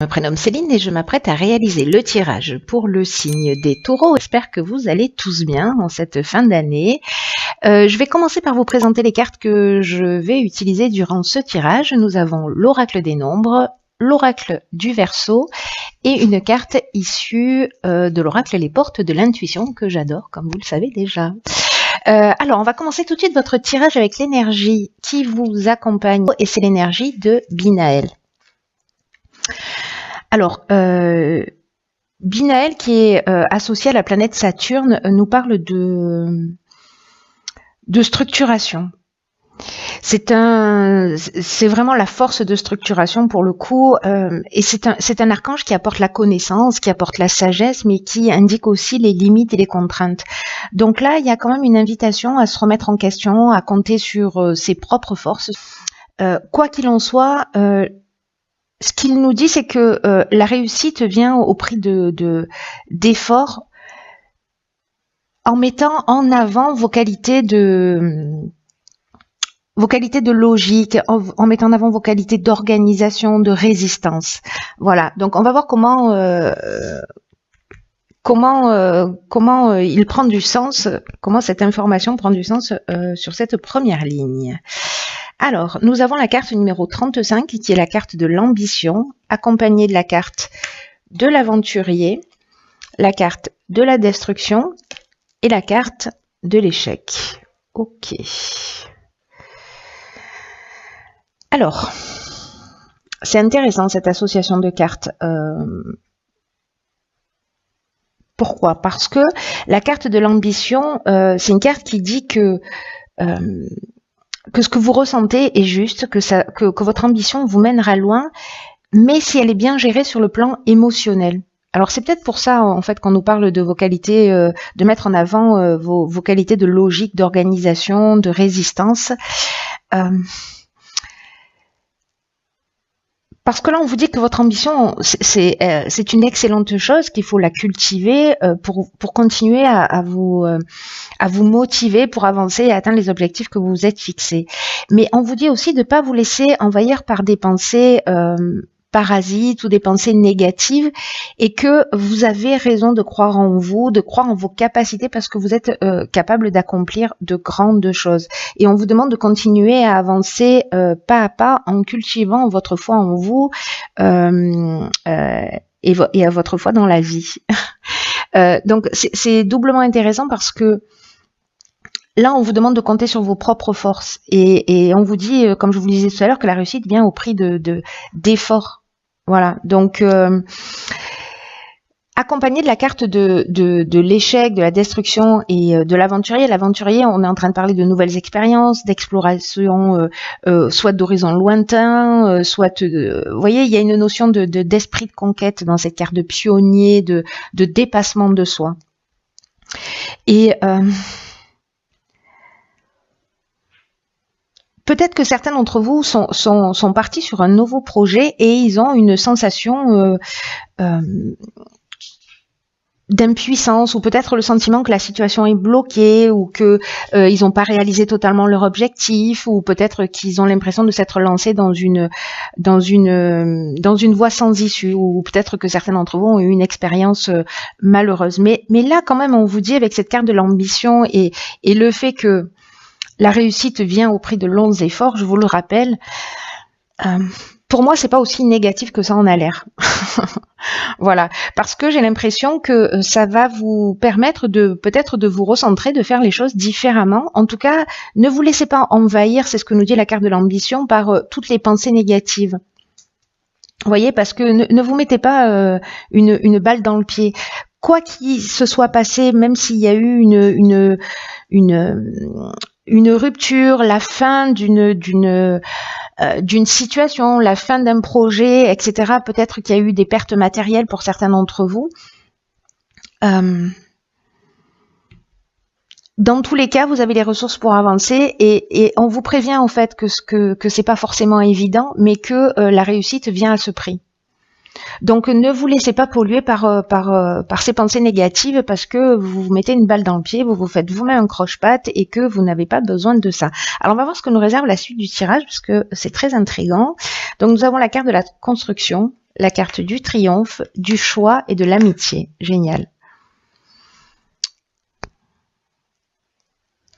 Je me prénomme Céline et je m'apprête à réaliser le tirage pour le signe des taureaux. J'espère que vous allez tous bien en cette fin d'année. Je vais commencer par vous présenter les cartes que je vais utiliser durant ce tirage. Nous avons l'oracle des nombres, l'oracle du Verseau et une carte issue de l'oracle Les Portes de l'intuition que j'adore, comme vous le savez déjà. Alors, on va commencer tout de suite votre tirage avec l'énergie qui vous accompagne et c'est l'énergie de Binaël. Alors, Binaël, qui est associé à la planète Saturne, nous parle de structuration. C'est vraiment la force de structuration pour le coup, et c'est un archange qui apporte la connaissance, qui apporte la sagesse, mais qui indique aussi les limites et les contraintes. Donc là, il y a quand même une invitation à se remettre en question, à compter sur ses propres forces. Quoi qu'il en soit, ce qu'il nous dit, c'est que la réussite vient au prix d'efforts en mettant en avant vos qualités de logique, en mettant en avant vos qualités d'organisation, de résistance. Voilà. Donc on va voir comment il prend du sens, comment cette information prend du sens sur cette première ligne. Alors, nous avons la carte numéro 35 qui est la carte de l'ambition, accompagnée de la carte de l'aventurier, la carte de la destruction et la carte de l'échec. Ok. Alors, c'est intéressant cette association de cartes. Pourquoi? Parce que la carte de l'ambition, c'est une carte qui dit que ce que vous ressentez est juste, que votre ambition vous mènera loin, mais si elle est bien gérée sur le plan émotionnel. Alors c'est peut-être pour ça en fait qu'on nous parle de vos qualités, de mettre en avant vos qualités de logique, d'organisation, de résistance. Parce que là, on vous dit que votre ambition, c'est une excellente chose, qu'il faut la cultiver pour continuer à vous motiver, pour avancer et atteindre les objectifs que vous vous êtes fixés. Mais on vous dit aussi de ne pas vous laisser envahir par des pensées parasites ou des pensées négatives et que vous avez raison de croire en vous, de croire en vos capacités parce que vous êtes capable d'accomplir de grandes choses. Et on vous demande de continuer à avancer pas à pas en cultivant votre foi en vous et à votre foi dans la vie. Donc c'est doublement intéressant parce que là, on vous demande de compter sur vos propres forces et on vous dit, comme je vous le disais tout à l'heure, que la réussite vient au prix d'efforts. Voilà, donc accompagné de la carte de l'échec, de la destruction et de l'aventurier. L'aventurier, on est en train de parler de nouvelles expériences, d'exploration, soit d'horizons lointains, soit, vous voyez, il y a une notion d'esprit de conquête dans cette carte de pionnier, de dépassement de soi. Et peut-être que certains d'entre vous sont partis sur un nouveau projet et ils ont une sensation d'impuissance ou peut-être le sentiment que la situation est bloquée ou que ils n'ont pas réalisé totalement leur objectif ou peut-être qu'ils ont l'impression de s'être lancés dans une voie sans issue ou peut-être que certains d'entre vous ont eu une expérience malheureuse. Mais là quand même on vous dit avec cette carte de l'ambition et le fait que la réussite vient au prix de longs efforts, je vous le rappelle. Pour moi, c'est pas aussi négatif que ça en a l'air. Voilà, parce que j'ai l'impression que ça va vous permettre peut-être de vous recentrer, de faire les choses différemment. En tout cas, ne vous laissez pas envahir, c'est ce que nous dit la carte de l'ambition, par toutes les pensées négatives. Vous voyez, parce que ne vous mettez pas une balle dans le pied. Quoi qu'il se soit passé, même s'il y a eu une rupture, la fin d'une situation, la fin d'un projet, etc. Peut-être qu'il y a eu des pertes matérielles pour certains d'entre vous. Dans tous les cas, vous avez les ressources pour avancer et on vous prévient en fait que c'est pas forcément évident, mais que la réussite vient à ce prix. Donc ne vous laissez pas polluer par ces pensées négatives parce que vous vous mettez une balle dans le pied, vous vous faites vous-même un croche-patte et que vous n'avez pas besoin de ça. Alors on va voir ce que nous réserve la suite du tirage parce que c'est très intriguant. Donc nous avons la carte de la construction, la carte du triomphe, du choix et de l'amitié. Génial.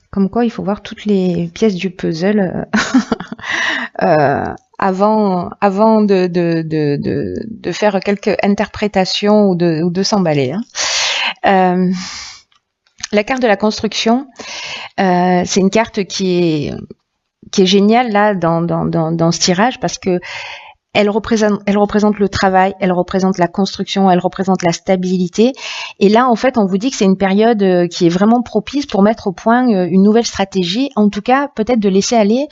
Comme quoi, il faut voir toutes les pièces du puzzle avant de faire quelques interprétations ou de s'emballer. La carte de la construction, c'est une carte qui est géniale là dans ce tirage parce que elle représente le travail, elle représente la construction, elle représente la stabilité. Et là, en fait, on vous dit que c'est une période qui est vraiment propice pour mettre au point une nouvelle stratégie. En tout cas, peut-être de laisser aller,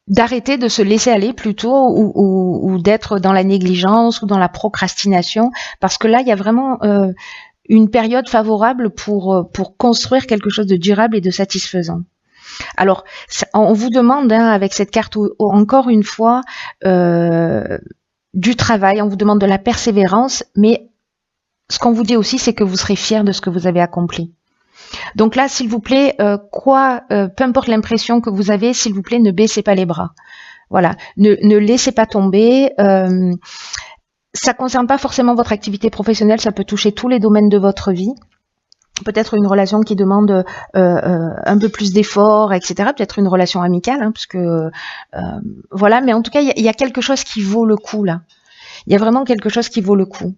d'arrêter de se laisser aller plutôt ou d'être dans la négligence ou dans la procrastination. Parce que là, il y a vraiment une période favorable pour construire quelque chose de durable et de satisfaisant. Alors, on vous demande, avec cette carte, encore une fois, du travail, on vous demande de la persévérance, mais ce qu'on vous dit aussi, c'est que vous serez fiers de ce que vous avez accompli. Donc là, s'il vous plaît, peu importe l'impression que vous avez, s'il vous plaît, ne baissez pas les bras. Voilà, ne laissez pas tomber. Ça concerne pas forcément votre activité professionnelle, ça peut toucher tous les domaines de votre vie. Peut-être une relation qui demande un peu plus d'efforts, etc. Peut-être une relation amicale, parce que voilà. Mais en tout cas, il y a quelque chose qui vaut le coup là. Il y a vraiment quelque chose qui vaut le coup.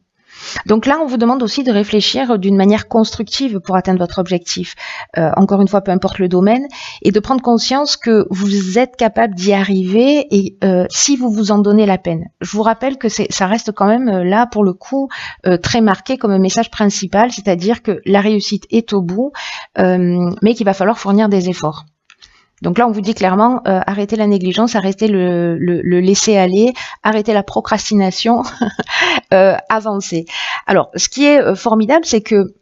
Donc là, on vous demande aussi de réfléchir d'une manière constructive pour atteindre votre objectif. Encore une fois, peu importe le domaine, et de prendre conscience que vous êtes capable d'y arriver et si vous vous en donnez la peine. Je vous rappelle que ça reste quand même là, pour le coup, très marqué comme un message principal, c'est-à-dire que la réussite est au bout, mais qu'il va falloir fournir des efforts. Donc là, on vous dit clairement, arrêtez la négligence, arrêtez le laisser aller, arrêtez la procrastination, avancez. Alors, ce qui est formidable, c'est que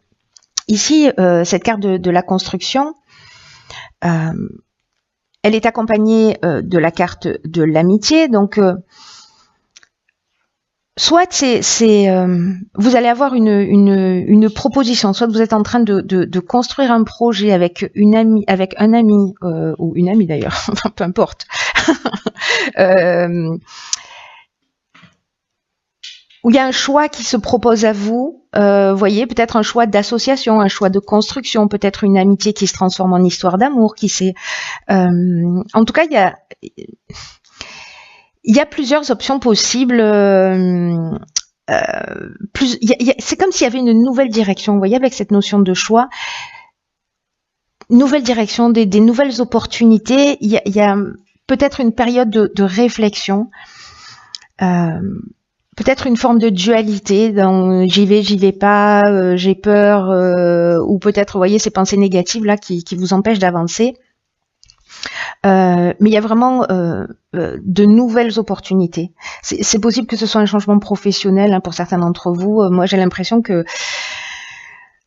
ici, cette carte de la construction, elle est accompagnée de la carte de l'amitié. Donc, soit vous allez avoir une proposition, soit vous êtes en train de construire un projet avec un ami ou une amie d'ailleurs, peu importe, où il y a un choix qui se propose à vous. Voyez, peut-être un choix d'association, un choix de construction, peut-être une amitié qui se transforme en histoire d'amour, qui sait. En tout cas, il y a plusieurs options possibles. C'est comme s'il y avait une nouvelle direction. Vous voyez, avec cette notion de choix, nouvelle direction, des nouvelles opportunités. Il y a peut-être une période de réflexion. Peut-être une forme de dualité dans j'y vais pas, j'ai peur, ou peut-être, vous voyez, ces pensées négatives là qui vous empêchent d'avancer. Mais il y a vraiment de nouvelles opportunités. C'est possible que ce soit un changement professionnel pour certains d'entre vous. Moi, j'ai l'impression que,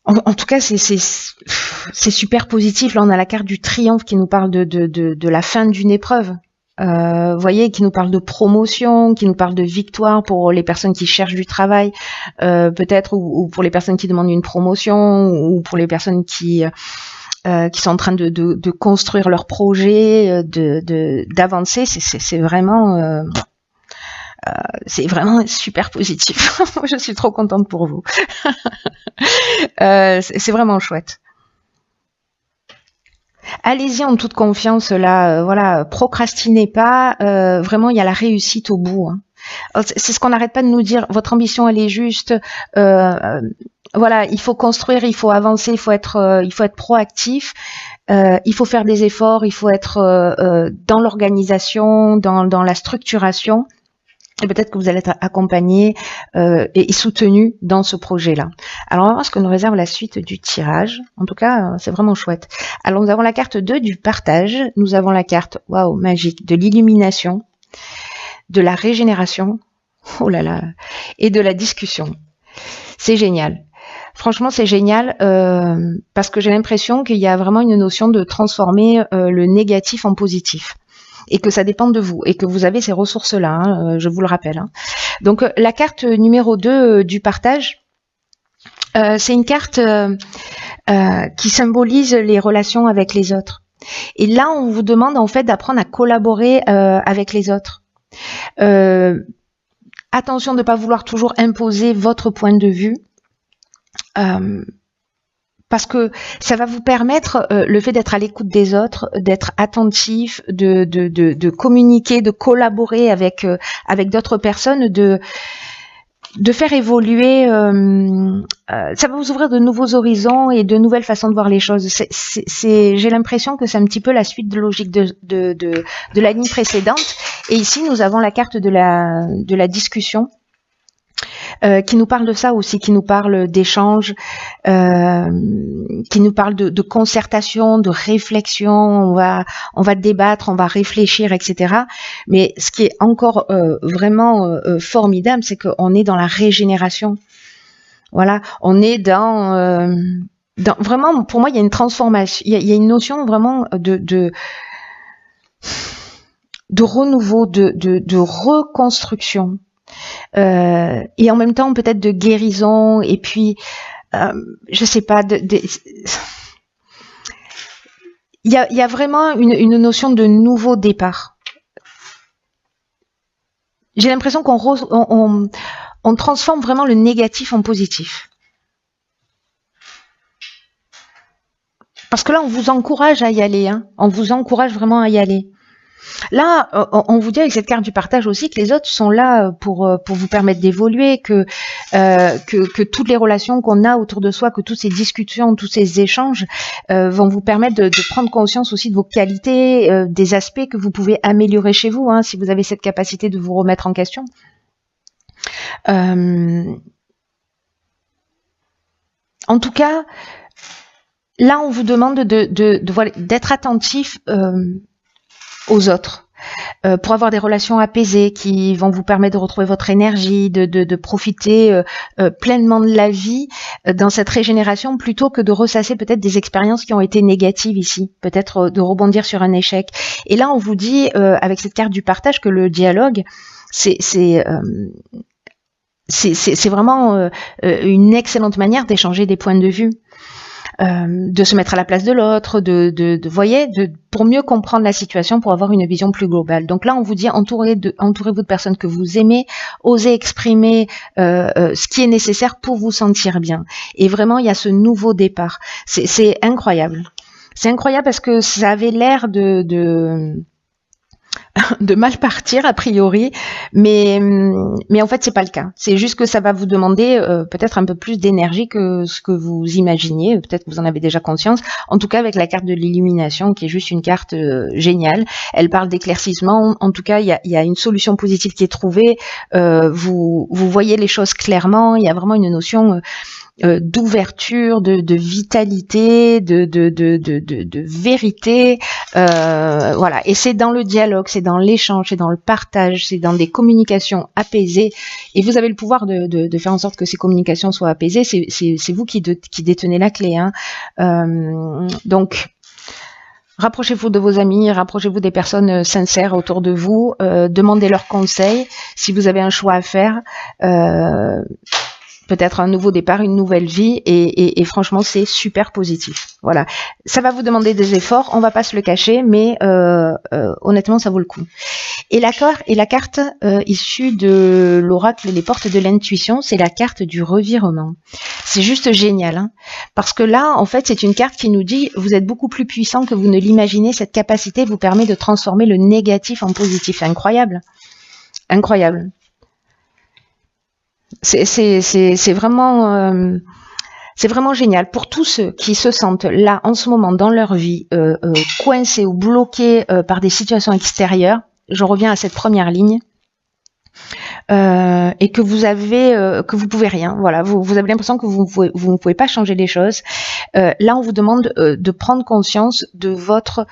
en tout cas, c'est super positif. Là, on a la carte du triomphe qui nous parle de la fin d'une épreuve. Vous voyez, qui nous parle de promotion, qui nous parle de victoire pour les personnes qui cherchent du travail, peut-être, ou pour les personnes qui demandent une promotion, ou pour les personnes qui sont en train de construire leur projet, d'avancer. C'est vraiment super positif. Je suis trop contente pour vous. C'est vraiment chouette. Allez-y en toute confiance là, voilà, procrastinez pas, vraiment il y a la réussite au bout. C'est ce qu'on n'arrête pas de nous dire, votre ambition elle est juste, voilà, il faut construire, il faut avancer, il faut être proactif, il faut faire des efforts, il faut être dans l'organisation, dans la structuration. Et peut-être que vous allez être accompagné et soutenu dans ce projet-là. Alors, on va voir ce que nous réserve la suite du tirage. En tout cas, c'est vraiment chouette. Alors, nous avons la carte 2 du partage. Nous avons la carte, waouh, magique, de l'illumination, de la régénération, oh là là, et de la discussion. C'est génial. Franchement, c'est génial parce que j'ai l'impression qu'il y a vraiment une notion de transformer le négatif en positif. Et que ça dépend de vous, et que vous avez ces ressources-là, je vous le rappelle. Donc, la carte numéro 2 du partage, c'est une carte qui symbolise les relations avec les autres. Et là, on vous demande en fait d'apprendre à collaborer avec les autres. Attention de ne pas vouloir toujours imposer votre point de vue. Parce que ça va vous permettre, le fait d'être à l'écoute des autres, d'être attentif, de communiquer, de collaborer avec d'autres personnes, de faire évoluer, ça va vous ouvrir de nouveaux horizons et de nouvelles façons de voir les choses. J'ai l'impression que c'est un petit peu la suite de logique de la ligne précédente. Et ici, nous avons la carte de la discussion. Qui nous parle de ça aussi, qui nous parle d'échange, qui nous parle de concertation, de réflexion, on va débattre, on va réfléchir, etc. Mais ce qui est encore vraiment formidable, c'est qu'on est dans la régénération. Voilà, on est dans vraiment, pour moi, il y a une transformation, il y a une notion vraiment de renouveau, de reconstruction. Et en même temps peut-être de guérison, et puis je sais pas, il y a vraiment une notion de nouveau départ. J'ai l'impression qu'on transforme vraiment le négatif en positif. Parce que là, on vous encourage à y aller, hein. On vous encourage vraiment à y aller. Là, on vous dit avec cette carte du partage aussi que les autres sont là pour vous permettre d'évoluer, que toutes les relations qu'on a autour de soi, que toutes ces discussions, tous ces échanges vont vous permettre de prendre conscience aussi de vos qualités, des aspects que vous pouvez améliorer chez vous, hein, si vous avez cette capacité de vous remettre en question. En tout cas, là, on vous demande d'être attentif aux autres, pour avoir des relations apaisées qui vont vous permettre de retrouver votre énergie, de profiter pleinement de la vie dans cette régénération, plutôt que de ressasser peut-être des expériences qui ont été négatives ici, peut-être de rebondir sur un échec. Et là, on vous dit, avec cette carte du partage, que le dialogue, c'est vraiment une excellente manière d'échanger des points de vue. De se mettre à la place de l'autre, pour mieux comprendre la situation, pour avoir une vision plus globale. Donc là, on vous dit, entourez-vous de personnes que vous aimez, osez exprimer ce qui est nécessaire pour vous sentir bien. Et vraiment, il y a ce nouveau départ. C'est incroyable. C'est incroyable parce que ça avait l'air de mal partir a priori, mais en fait c'est pas le cas. C'est juste que ça va vous demander peut-être un peu plus d'énergie que ce que vous imaginiez. Peut-être que vous en avez déjà conscience. En tout cas, avec la carte de l'illumination, qui est juste une carte géniale, elle parle d'éclaircissement. En tout cas, il y a une solution positive qui est trouvée. Vous voyez les choses clairement. Il y a vraiment une notion d'ouverture, de vitalité, de vérité, voilà. Et c'est dans le dialogue, c'est dans l'échange, c'est dans le partage, c'est dans des communications apaisées. Et vous avez le pouvoir de faire en sorte que ces communications soient apaisées. C'est vous qui détenez la clé, hein. Donc, rapprochez-vous de vos amis, rapprochez-vous des personnes sincères autour de vous, demandez leurs conseils si vous avez un choix à faire. Peut-être un nouveau départ, une nouvelle vie, et franchement c'est super positif. Voilà, ça va vous demander des efforts, on va pas se le cacher, mais honnêtement ça vaut le coup. Et la carte issue de l'oracle Les Portes de l'intuition, c'est la carte du revirement. C'est juste génial, hein, parce que là en fait c'est une carte qui nous dit vous êtes beaucoup plus puissant que vous ne l'imaginez. Cette capacité vous permet de transformer le négatif en positif. C'est incroyable, incroyable. C'est vraiment génial pour tous ceux qui se sentent là en ce moment dans leur vie coincés ou bloqués par des situations extérieures. Je reviens à cette première ligne, et que vous pouvez rien. Voilà, vous avez l'impression que vous ne pouvez pas changer les choses. Là, on vous demande de prendre conscience de votre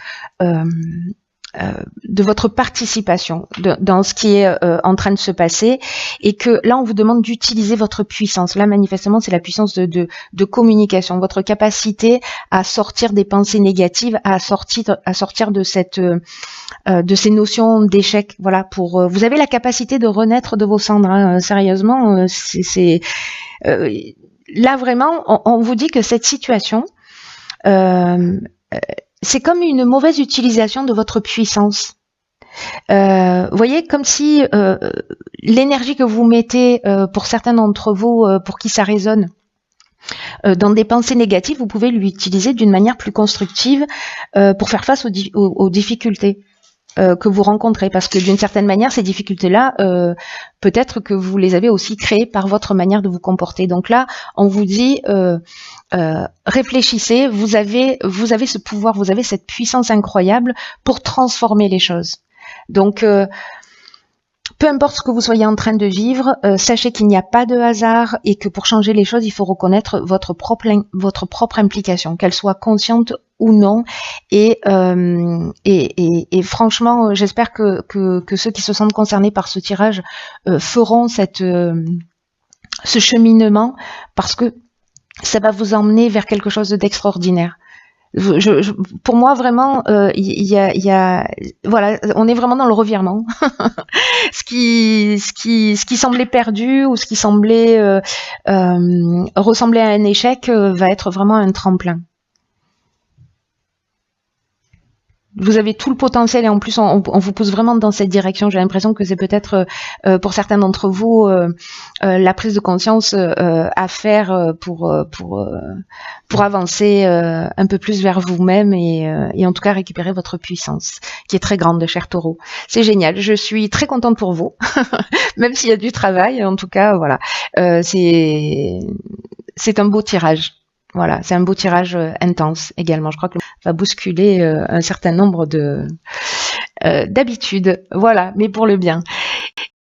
participation dans ce qui est en train de se passer, et que là on vous demande d'utiliser votre puissance. Là manifestement c'est la puissance de communication, votre capacité à sortir des pensées négatives, à sortir de ces notions d'échec. Voilà, vous avez la capacité de renaître de vos cendres, hein. Sérieusement, là vraiment on vous dit que cette situation c'est comme une mauvaise utilisation de votre puissance. Vous voyez, comme si l'énergie que vous mettez, pour certains d'entre vous, pour qui ça résonne, dans des pensées négatives, vous pouvez l'utiliser d'une manière plus constructive pour faire face aux difficultés que vous rencontrez. Parce que d'une certaine manière, ces difficultés-là, peut-être que vous les avez aussi créées par votre manière de vous comporter. Donc là, on vous dit, réfléchissez, vous avez ce pouvoir, vous avez cette puissance incroyable pour transformer les choses. Donc, peu importe ce que vous soyez en train de vivre, sachez qu'il n'y a pas de hasard et que pour changer les choses, il faut reconnaître votre propre implication, qu'elle soit consciente ou non. Et franchement, j'espère que ceux qui se sentent concernés par ce tirage feront ce cheminement, parce que ça va vous emmener vers quelque chose d'extraordinaire. Pour moi, vraiment, voilà, on est vraiment dans le revirement. ce qui semblait perdu ou ce qui semblait ressembler à un échec va être vraiment un tremplin. Vous avez tout le potentiel et en plus on vous pousse vraiment dans cette direction. J'ai l'impression que c'est peut-être pour certains d'entre vous la prise de conscience à faire pour avancer un peu plus vers vous-même et en tout cas récupérer votre puissance qui est très grande, cher Taureau. C'est génial, je suis très contente pour vous, même s'il y a du travail. En tout cas, voilà, c'est un beau tirage. Voilà, c'est un beau tirage intense également. Je crois que va bousculer un certain nombre d'habitudes. Voilà, mais pour le bien.